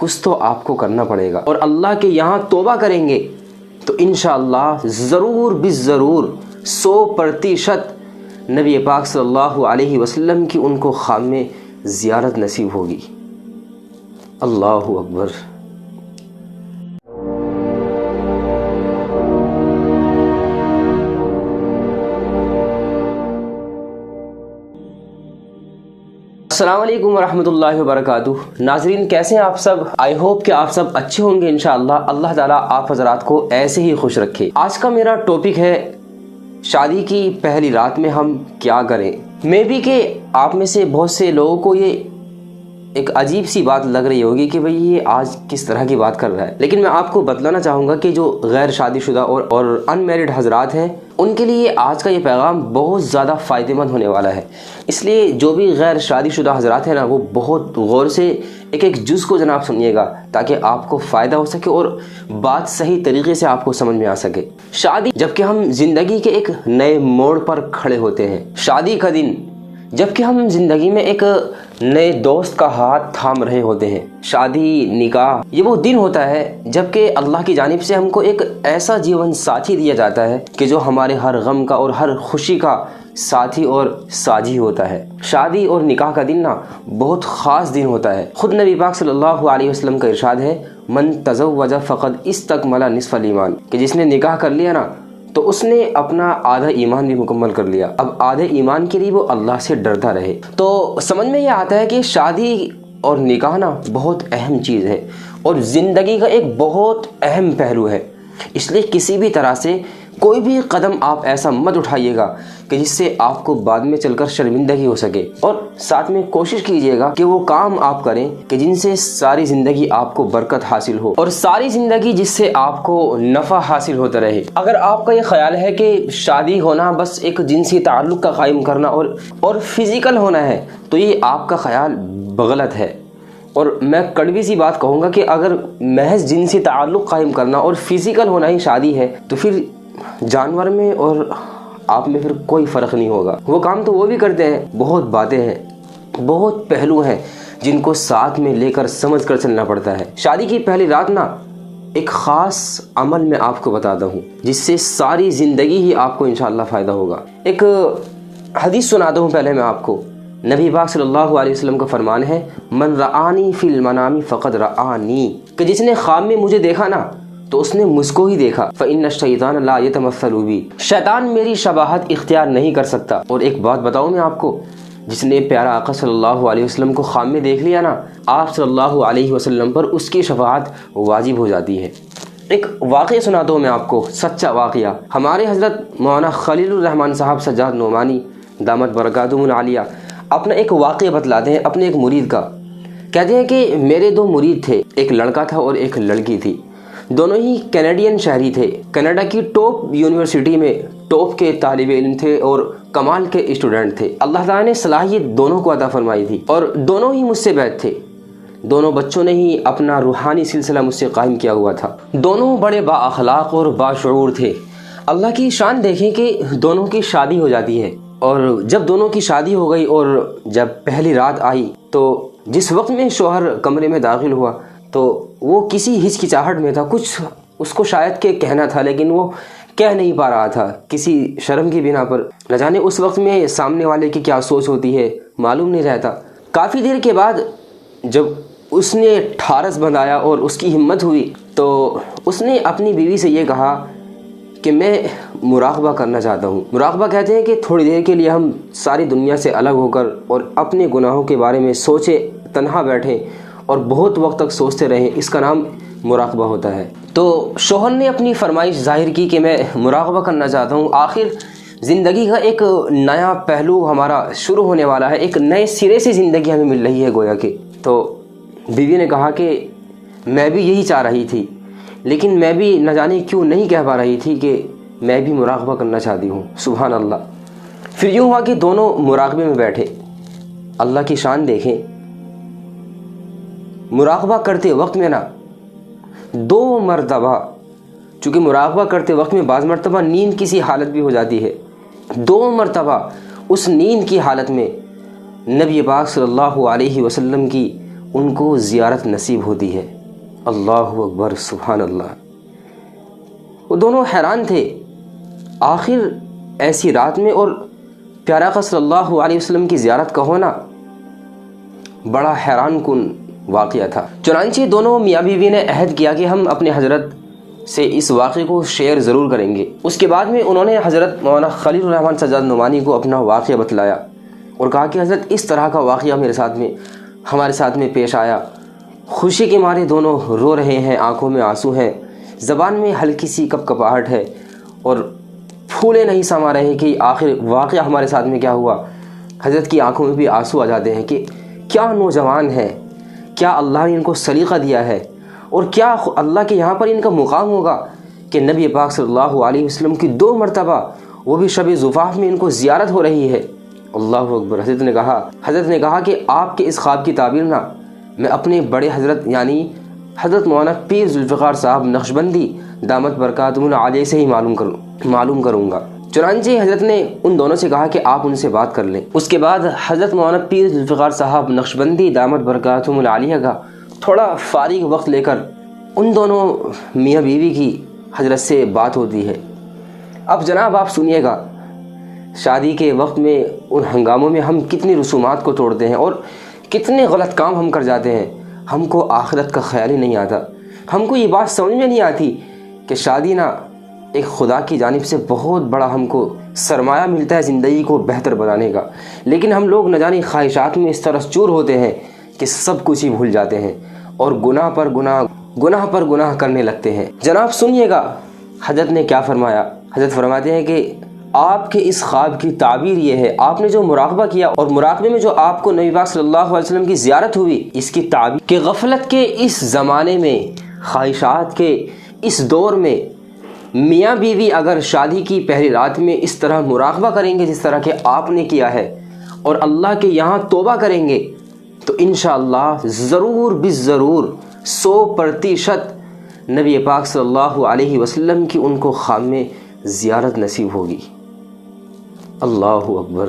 کچھ تو آپ کو کرنا پڑے گا، اور اللہ کے یہاں توبہ کریں گے تو انشاءاللہ ضرور بالضرور 100% نبی پاک صلی اللہ علیہ وسلم کی ان کو خواب میں زیارت نصیب ہوگی۔ اللہ اکبر۔ السلام علیکم ورحمۃ اللہ وبرکاتہ۔ ناظرین کیسے ہیں آپ سب؟ آئی ہوپ کہ آپ سب اچھے ہوں گے انشاءاللہ۔ اللہ تعالیٰ آپ حضرات کو ایسے ہی خوش رکھے۔ آج کا میرا ٹاپک ہے شادی کی پہلی رات میں ہم کیا کریں۔ میں بھی کہ آپ میں سے بہت سے لوگوں کو یہ ایک عجیب سی بات لگ رہی ہوگی کہ بھئی یہ آج کس طرح کی بات کر رہا ہے، لیکن میں آپ کو بتلانا چاہوں گا کہ جو غیر شادی شدہ اور ان میرڈ حضرات ہیں ان کے لیے آج کا یہ پیغام بہت زیادہ فائدہ مند ہونے والا ہے۔ اس لیے جو بھی غیر شادی شدہ حضرات ہیں نا، وہ بہت غور سے ایک جز کو جناب سنیے گا تاکہ آپ کو فائدہ ہو سکے اور بات صحیح طریقے سے آپ کو سمجھ میں آ سکے۔ شادی جبکہ ہم زندگی کے ایک نئے موڑ پر کھڑے ہوتے ہیں، شادی کا دن جبکہ ہم زندگی میں ایک نئے دوست کا ہاتھ تھام رہے ہوتے ہیں، شادی نکاح یہ وہ دن ہوتا ہے جبکہ اللہ کی جانب سے ہم کو ایک ایسا جیون ساتھی دیا جاتا ہے کہ جو ہمارے ہر غم کا اور ہر خوشی کا ساتھی اور ساجی ہوتا ہے۔ شادی اور نکاح کا دن نا بہت خاص دن ہوتا ہے۔ خود نبی پاک صلی اللہ علیہ وسلم کا ارشاد ہے، من تزوج فقد استکمل نصف الایمان، کہ جس نے نکاح کر لیا نا تو اس نے اپنا آدھا ایمان بھی مکمل کر لیا۔ اب آدھے ایمان کے لیے وہ اللہ سے ڈرتا رہے۔ تو سمجھ میں یہ آتا ہے کہ شادی اور نکاح نا بہت اہم چیز ہے اور زندگی کا ایک بہت اہم پہلو ہے۔ اس لیے کسی بھی طرح سے کوئی بھی قدم آپ ایسا مت اٹھائیے گا کہ جس سے آپ کو بعد میں چل کر شرمندگی ہو سکے، اور ساتھ میں کوشش کیجیے گا کہ وہ کام آپ کریں کہ جن سے ساری زندگی آپ کو برکت حاصل ہو اور ساری زندگی جس سے آپ کو نفع حاصل ہوتا رہے۔ اگر آپ کا یہ خیال ہے کہ شادی ہونا بس ایک جنسی تعلق کا قائم کرنا اور فزیکل ہونا ہے تو یہ آپ کا خیال غلط ہے، اور میں کڑوی سی بات کہوں گا کہ اگر محض جنسی تعلق قائم کرنا اور فزیکل ہونا ہی شادی ہے تو پھر جانور میں اور آپ میں پھر کوئی فرق نہیں ہوگا۔ وہ کام تو وہ بھی کرتے ہیں، بہت باتیں ہیں، بہت پہلو ہیں جن کو ساتھ میں لے کر سمجھ کر چلنا پڑتا ہے۔ شادی کی پہلی رات نا ایک خاص عمل میں آپ کو بتاتا ہوں جس سے ساری زندگی ہی آپ کو انشاءاللہ فائدہ ہوگا۔ ایک حدیث سناتا ہوں پہلے میں آپ کو۔ نبی پاک صلی اللہ علیہ وسلم کا فرمان ہے، من رآنی فی المنام فقد رآنی، کہ جس نے خواب میں مجھے دیکھا نا تو اس نے مجھ کو ہی دیکھا۔ فإن الشیطان لا یتمثل بی، شیطان میری شباہت اختیار نہیں کر سکتا۔ اور ایک بات بتاؤں میں آپ کو، جس نے پیارا آقا صلی اللہ علیہ وسلم کو خواب میں دیکھ لیا نا، آپ صلی اللہ علیہ وسلم پر اس کی شفاعت واجب ہو جاتی ہے۔ ایک واقعہ سناتا ہوں میں آپ کو، سچا واقعہ۔ ہمارے حضرت مولانا خلیل الرحمن صاحب سجاد نعمانی دامت برکاتہم العالیہ اپنا ایک واقعہ بتلاتے ہیں اپنے ایک مرید کا۔ کہتے ہیں کہ میرے دو مرید تھے، ایک لڑکا تھا اور ایک لڑکی تھی، دونوں ہی کینیڈین شہری تھے، کینیڈا کی ٹاپ یونیورسٹی میں ٹاپ کے طالب علم تھے اور کمال کے اسٹوڈنٹ تھے۔ اللہ تعالیٰ نے صلاحیت دونوں کو عطا فرمائی تھی اور دونوں ہی مجھ سے بیعت تھے۔ دونوں بچوں نے ہی اپنا روحانی سلسلہ مجھ سے قائم کیا ہوا تھا۔ دونوں بڑے با اخلاق اور باشعور تھے۔ اللہ کی شان دیکھیں کہ دونوں کی شادی ہو جاتی ہے، اور جب دونوں کی شادی ہو گئی اور جب پہلی رات آئی تو جس وقت میں شوہر کمرے میں داخل ہوا تو وہ کسی ہچکچاہٹ میں تھا، کچھ اس کو شاید کہ کہنا تھا لیکن وہ کہہ نہیں پا رہا تھا کسی شرم کی بنا پر۔ نہ جانے اس وقت میں سامنے والے کی کیا سوچ ہوتی ہے معلوم نہیں رہتا۔ کافی دیر کے بعد جب اس نے ٹھارس بندھایا اور اس کی ہمت ہوئی تو اس نے اپنی بیوی سے یہ کہا کہ میں مراقبہ کرنا چاہتا ہوں۔ مراقبہ کہتے ہیں کہ تھوڑی دیر کے لیے ہم ساری دنیا سے الگ ہو کر اور اپنے گناہوں کے بارے میں سوچیں، تنہا بیٹھیں اور بہت وقت تک سوچتے رہیں، اس کا نام مراقبہ ہوتا ہے۔ تو شوہر نے اپنی فرمائش ظاہر کی کہ میں مراقبہ کرنا چاہتا ہوں، آخر زندگی کا ایک نیا پہلو ہمارا شروع ہونے والا ہے، ایک نئے سرے سے زندگی ہمیں مل رہی ہے گویا کہ۔ تو بیوی نے کہا کہ میں بھی یہی چاہ رہی تھی، لیکن میں بھی نہ جانے کیوں نہیں کہہ پا رہی تھی کہ میں بھی مراقبہ کرنا چاہتی ہوں۔ سبحان اللہ۔ پھر یوں ہوا کہ دونوں مراقبے میں بیٹھے۔ اللہ کی شان دیکھیں، مراقبہ کرتے وقت میں نا 2 مرتبہ، چونکہ مراقبہ کرتے وقت میں بعض مرتبہ نیند کی سی حالت بھی ہو جاتی ہے، 2 مرتبہ اس نیند کی حالت میں نبی پاک صلی اللہ علیہ وسلم کی ان کو زیارت نصیب ہوتی ہے۔ اللہ اکبر، سبحان اللہ۔ وہ دونوں حیران تھے، آخر ایسی رات میں اور پیارا آقا صلی اللہ علیہ وسلم کی زیارت کا ہونا بڑا حیران کن واقعہ تھا۔ چنانچہ دونوں میاں بیوی نے عہد کیا کہ ہم اپنے حضرت سے اس واقعے کو شیئر ضرور کریں گے۔ اس کے بعد میں انہوں نے حضرت مولانا خلیل الرحمن سجاد نعمانی کو اپنا واقعہ بتلایا اور کہا کہ حضرت اس طرح کا واقعہ ہمارے ساتھ میں پیش آیا۔ خوشی کے مارے دونوں رو رہے ہیں، آنکھوں میں آنسو ہیں، زبان میں ہلکی سی کپکپاہٹ ہے اور پھولے نہیں سما رہے کہ آخر واقعہ ہمارے ساتھ میں کیا ہوا۔ حضرت کی آنکھوں میں بھی آنسو آ جاتے ہیں کہ کیا نوجوان ہے، کیا اللہ نے ان کو سلیقہ دیا ہے اور کیا اللہ کے یہاں پر ان کا مقام ہوگا کہ نبی پاک صلی اللہ علیہ وسلم کی 2 مرتبہ وہ بھی شب زفاف میں ان کو زیارت ہو رہی ہے۔ اللہ اکبر۔ حضرت نے کہا کہ آپ کے اس خواب کی تعبیر نہ میں اپنے بڑے حضرت یعنی حضرت مولانا پیر ذوالفقار صاحب نقشبندی دامت برکاتہم عالیہ سے ہی معلوم کروں گا۔ چنانچہ حضرت نے ان دونوں سے کہا کہ آپ ان سے بات کر لیں۔ اس کے بعد حضرت مولانا پیر ذوالفقار صاحب نقشبندی دامت برکاتہم العالیہ کا تھوڑا فارغ وقت لے کر ان دونوں میاں بیوی کی حضرت سے بات ہوتی ہے۔ اب جناب آپ سنیے گا، شادی کے وقت میں ان ہنگاموں میں ہم کتنی رسومات کو توڑتے ہیں اور کتنے غلط کام ہم کر جاتے ہیں، ہم کو آخرت کا خیال ہی نہیں آتا، ہم کو یہ بات سمجھ میں نہیں آتی کہ شادی نہ ایک خدا کی جانب سے بہت بڑا ہم کو سرمایہ ملتا ہے زندگی کو بہتر بنانے کا، لیکن ہم لوگ نہ جانے خواہشات میں اس طرح چور ہوتے ہیں کہ سب کچھ ہی بھول جاتے ہیں اور گناہ پر گناہ کرنے لگتے ہیں۔ جناب سنیے گا حضرت نے کیا فرمایا۔ حضرت فرماتے ہیں کہ آپ کے اس خواب کی تعبیر یہ ہے، آپ نے جو مراقبہ کیا اور مراقبے میں جو آپ کو نبی پاک صلی اللہ علیہ وسلم کی زیارت ہوئی، اس کی تعبیر کہ غفلت کے اس زمانے میں، خواہشات کے اس دور میں میاں بیوی اگر شادی کی پہلی رات میں اس طرح مراقبہ کریں گے جس طرح کہ آپ نے کیا ہے اور اللہ کے یہاں توبہ کریں گے تو انشاءاللہ ضرور بالضرور 100% نبی پاک صلی اللہ علیہ وسلم کی ان کو خواب میں زیارت نصیب ہوگی۔ اللہ اکبر۔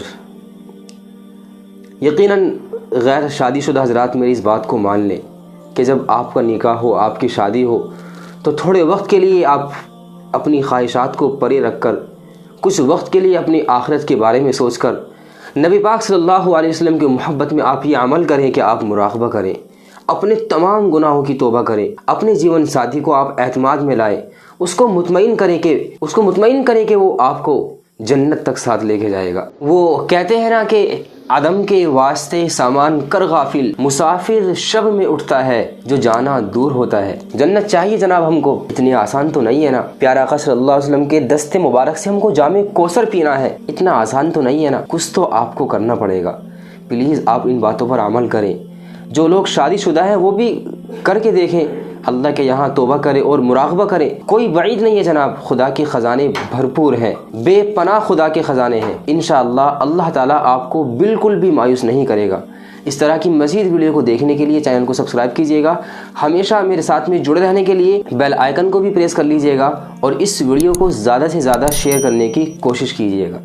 یقیناً غیر شادی شدہ حضرات میری اس بات کو مان لیں کہ جب آپ کا نکاح ہو، آپ کی شادی ہو، تو تھوڑے وقت کے لیے آپ اپنی خواہشات کو پرے رکھ کر، کچھ وقت کے لیے اپنی آخرت کے بارے میں سوچ کر نبی پاک صلی اللہ علیہ وسلم کی محبت میں آپ یہ عمل کریں کہ آپ مراقبہ کریں، اپنے تمام گناہوں کی توبہ کریں، اپنے جیون ساتھی کو آپ اعتماد میں لائیں، اس کو مطمئن کریں کہ وہ آپ کو جنت تک ساتھ لے کے جائے گا۔ وہ کہتے ہیں نا کہ عدم کے واسطے سامان کر غافل، مسافر شب میں اٹھتا ہے جو جانا دور ہوتا ہے۔ جنت چاہیے جناب ہم کو، اتنی آسان تو نہیں ہے نا۔ پیارا آقا صلی اللہ علیہ وسلم کے دست مبارک سے ہم کو جام کوثر پینا ہے، اتنا آسان تو نہیں ہے نا، کچھ تو آپ کو کرنا پڑے گا۔ پلیز آپ ان باتوں پر عمل کریں، جو لوگ شادی شدہ ہیں وہ بھی کر کے دیکھیں، اللہ کے یہاں توبہ کریں اور مراقبہ کریں۔ کوئی بعید نہیں ہے جناب، خدا کے خزانے بھرپور ہیں، بے پناہ خدا کے خزانے ہیں۔ انشاءاللہ اللہ تعالیٰ آپ کو بالکل بھی مایوس نہیں کرے گا۔ اس طرح کی مزید ویڈیو کو دیکھنے کے لیے چینل کو سبسکرائب کیجیے گا، ہمیشہ میرے ساتھ میں جڑے رہنے کے لیے بیل آئیکن کو بھی پریس کر لیجیے گا اور اس ویڈیو کو زیادہ سے زیادہ شیئر کرنے کی کوشش کیجیے گا۔